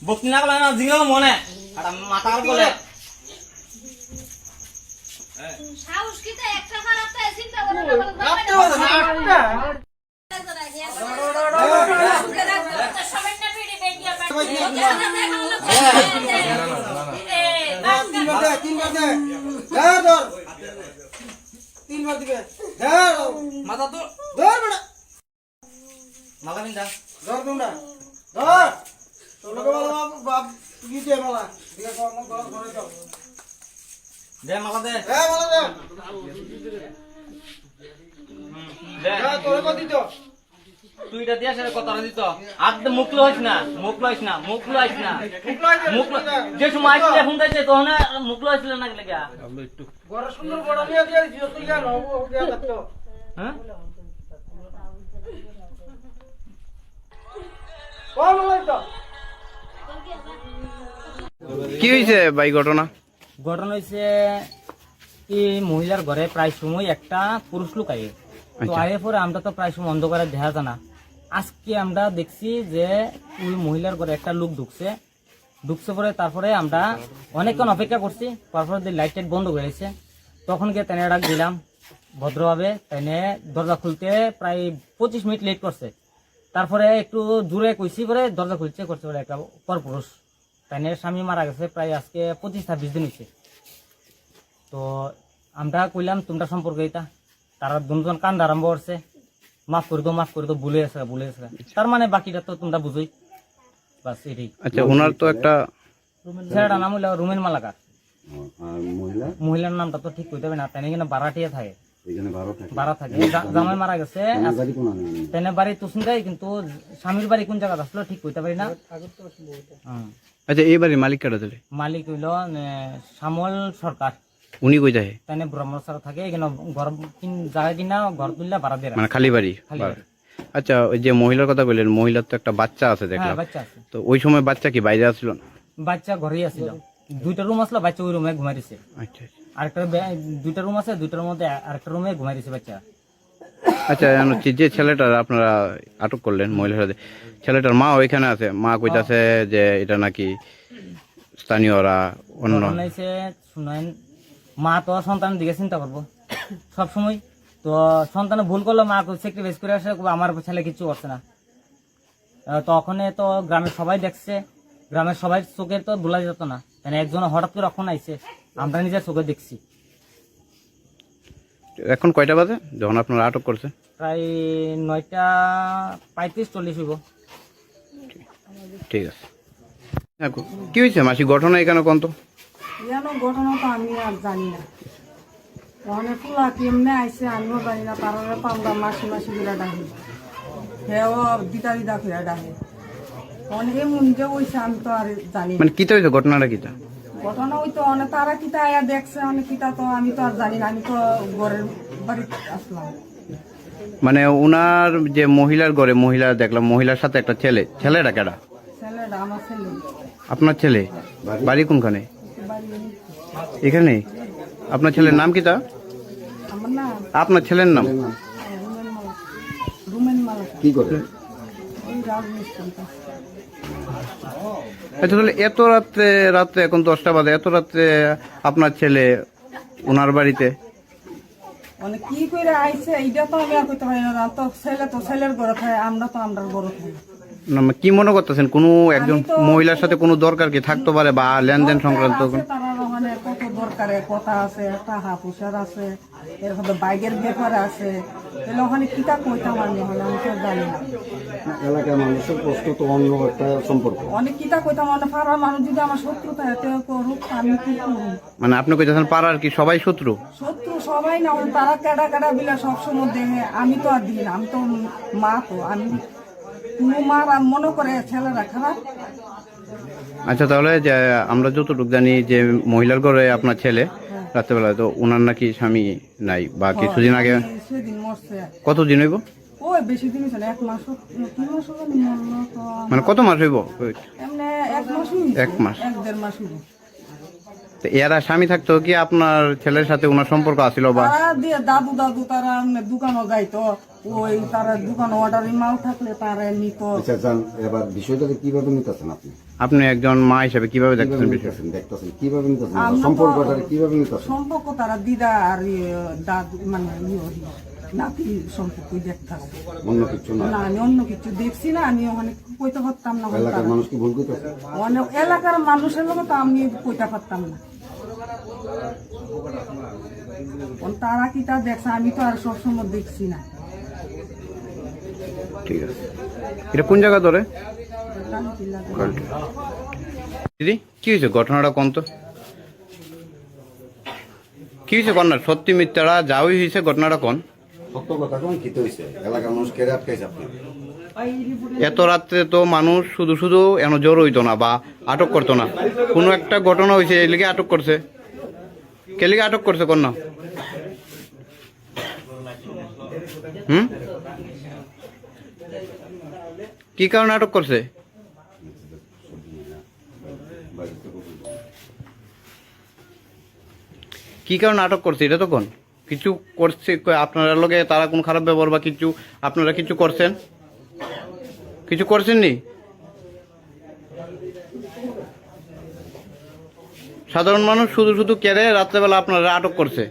বকনি না বলে না জিঙ্গা মনে আর মাথা আর বলে সাহস কি তো একটা মারাতে চিন্তা করে না রাখতে হবে না একটা সবাইটা ভিড়ে বেরিয়ে তিনবার দে ধর তিনবার দিবে ধর মাথা তো ধর বেটা মাথা বিন্দা ধর তোমরা ধর তোমরা বাপ কি দে মালা ঠিক আছে আমার ঘরে যাও দে মাথা দে মালা দে দে তোরে কত দিত তুই এটা দিয়া সেটা কথা দিত আর মুখ লইছ না যে সময় আইছিলে ফোন দিতে তখন মুখ লইছিল না লাগা ঘরে সুন্দর বড় নিয়ে দিয়ে দিও তুই কেন ও দিয়া দেখতো হ্যাঁ কোন লইতো কি হয়েছে ভাই ঘটনা? ঘটনা হয়েছে এই মহিলার ঘরে প্রায় সময় একটা পুরুষ লোক আয়ে তো আয়ে পরে আমরা তো প্রায় সময় অন্ধকারে দেখা যায় না। আজকে আমরা দেখছি যে ওই মহিলার ঘরে একটা লোক ঢুকছে পরে তারপরে আমরা অনেকক্ষণ অপেক্ষা করছি, তারপরে লাইট টাইট বন্ধ হয়ে গেছে। তখন গিয়ে তেনে ডাক দিলাম ভদ্রভাবে, তেনে দরজা খুলতে প্রায় 25 মিনিট লেট করছে। তারপরে একটু জোরে কইছি পরে দরজা খুলছে করছে পরে একটা পরপুরুষ, তাইনে স্বামী মারা গেছে প্রায় আজকে 25-26 দিন হয়েছে। তো আমরা কইলাম তোমরা সম্পর্ক এটা, তারা দুজন কান্দ আরম্ভ করছে, মাফ করে দো ভুলে গেছে। তার মানে বাকিটা তো তোমরা বুঝোই, বাস এটাই। আচ্ছা, ওনার তো একটা ছেলেটার নাম হইল রুমেন মালাকার, মহিলার নামটা তো ঠিক কইতে হবে না, তাই কিনা ভাড়াটিয়া থাকে, ভাড়া থাকে। জামাই মারা গেছে, তাই বাড়ি তুসিন্দাই, কিন্তু স্বামীর বাড়ি কোন জায়গা আসলো ঠিক কইতে পারি না। আচ্ছা, এই বাড়ির মালিক কাটা দিলে? মালিক হইল শ্যামল সরকার, উনি কই যায়? তাই ব্রহ্মসার থাকে, এখানে ঘর জায়গা কিনা ঘর তুললে ভাড়া দিয়ে মানে খালি বাড়ি। আচ্ছা, ওই যে মহিলার কথা বললেন, মহিলার তো একটা বাচ্চা আছে দেখলাম, বাচ্চা আছে। তো ওই সময় বাচ্চা কি বাইরে আসলো না? বাচ্চা ঘরেই আসছিল, 2টা রুম আসলো, বাচ্চা ওই রুমে ঘুমাই দিছে। আচ্ছা, আরেকটা 2টা রুম আছে, 2টার মধ্যে আরেকটা রুমে ঘুমাই দিছে বাচ্চা। আচ্ছা, যে ছেলেটার আপনারা আটক করলেন মহিলার সাথে, ছেলেটার মা ওইখানে আছে, মা কইতাছে যে এটা নাকি স্থানীয়রা অন্য শুনেন, মা তো সন্তানের দিকে চিন্তা করবো সবসময়, তো সন্তানে ভুল করলো, মা স্যাক্রিফাইস করে আসে, আমার ছেলে কিছু করছে না। তখন তো গ্রামের সবাই দেখছে, গ্রামের সবাই চোখের তো ভোলা যেত না, মানে একজন হঠাৎ করে রক্ষণ আইছে, আমরা নিজের চোখে দেখছি। এখন কয়টা বাজে যখন আপনারা আটক করছে? প্রায় 9:35-40 হইব। ঠিক আছে। কি হয়েছে মাসি, ঘটনা এখানে কোন তো? ঘটনা তো আমি আর জানি না, ওখানে ফুলা কেমনে আইসে আমিও জানি না, তারা তো আমরা মাসি করে ডাকি, হেও দিদা করে ডাকে, অনেকে মনকে বলছে আমি তো আর জানি না। মানে কিতা হয়েছে ঘটনাটা কিতা? ঘটনা হইতো অনেক তারা কিতা আয়া দেখছে, অনেক কিতা তো আমি তো আর জানি না, আমি তো ঘরের বাড়িতে আসলাম। মানে উনার যে মহিলার ঘরে মহিলা দেখলাম, মহিলার সাথে একটা ছেলেটা কেডা? ছেলেটা আমার ছেলে। আপনার ছেলে? বাড়ি কোনখানে? এখানে? আপনার ছেলের নাম কিতা? আমার না, আপনার ছেলের নাম? রুমেন মালা। কি করে? ওই রাজমিস্ত্রি। আচ্ছা, তাহলে এত রাত্রে এখন 10টা বাজে, এত রাত্রে আপনার ছেলে ওনার বাড়িতে অনেক কি করে আইছে এইটা তো আমি আর কইতে পারি না, তো ছেলে তো ছেলের ঘরে থাকে, আমরা তো আমরা ঘরে থাকি। কি মনে করতেছেন, কোনো একজন মহিলার সাথে কোনো দরকার কি থাকতে পারে বা লেনদেন সংক্রান্ত? তারা ওখানে কত দরকারে কথা আছে, টাকা পয়সার আছে, এরকম বাইকের ব্যাপার আছে, তাহলে ওখানে কিতা কইতাম আমি, আমি তো জানি না। এলাকার মানুষের প্রশ্ন তো অন্য একটা সম্পর্ক, অনেক কিতা কইতাম, অনেক পাড়ার মানুষ যদি আমার শত্রু থাকে করুক, আমি কি করব? মানে আপনি কইতেছেন পাড়ার কি সবাই শত্রু? শত্রু সবাই না, তারা কেডা বিলা সবসময় দেখে, আমি তো আর দিই না, আমি তো মা, তো আমি কোনো মার মনে করে ছেলেরা খারাপ। আচ্ছা, তাহলে যে আমরা যতটুকু জানি যে মহিলার ঘরে আপনার ছেলে রাত্রেবেলা, তো ওনার নাকি স্বামী নাই বা কিছুদিন আগে সেদিন মরছে। কতদিন হইব? ওই বেশি দিন হয়েছে না, 1 মাস 2 মাস হবে মরলো তো। মানে কত মাস হইব? এমনি 1 মাস, 1 মাস 1-1.5 মাস হইব। তো এরা স্বামী থাকতো কি আপনার ছেলের সাথে ওনার সম্পর্ক আছিল বা তারা দিয়ে দাদু তারা দোকানও যাইতো, ওই তারা দোকান অর্ডারি মাল থাকলে তারা নিত। আচ্ছা যান, এবার বিষয়টাকে কিভাবে নিতেছেন আপনি? আপনি একজন মা হিসেবে কিভাবে দেখতেছেন কিভাবে বিষয়টা? দেখতেছেন কিভাবে নিতেছেন আমরা তো- সম্পর্কটা কিভাবে নিতেছেন? সম্পর্ক তারা দিদা আর দাদু মানে নাতি সম্পর্ক দেখতেছে। অন্য কিছু না? না আমি অন্য কিছু দেখছি না, আমি ওখানে কইতে পারতাম না। এলাকার মানুষ কি ভুল করতেছে? অনেক এলাকার মানুষের লোক তো আমি কইতে পারতাম না। তারা কি তা দেখছে, আমি তো আর সবসময় দেখছি না। ঠিক আছে, এটা কোন জায়গা ধরে? দিদি কি হয়েছে ঘটনাটা কোন তো? কি হয়েছে কন্যা? সত্যি মিথ্যারা যাওই হয়েছে, ঘটনাটা কোন? সত্য কথা কোন কি হয়েছে? এলাকার মানুষ কেড়ে আটকাইছে আপনি? এত রাত্রে তো মানুষ শুধু শুধু এন জোর হইতো না বা আটক করতো না। কোনো একটা ঘটনা হয়েছে এই লিগে আটক করছে। কে লিগে আটক করছে কন্যা? কি কারণে আটক করছে? কি কারণে আটক করছে এটা তো কোন? কিছু করছে আপনারা লগে তারা কোন খারাপ ব্যবহার বা কিছু আপনারা কিছু করছেন? কিছু করছেন নি? সাধারণ মানুষ শুধু শুধু কেড়ে রাত্রেবেলা আপনারা আটক করছে।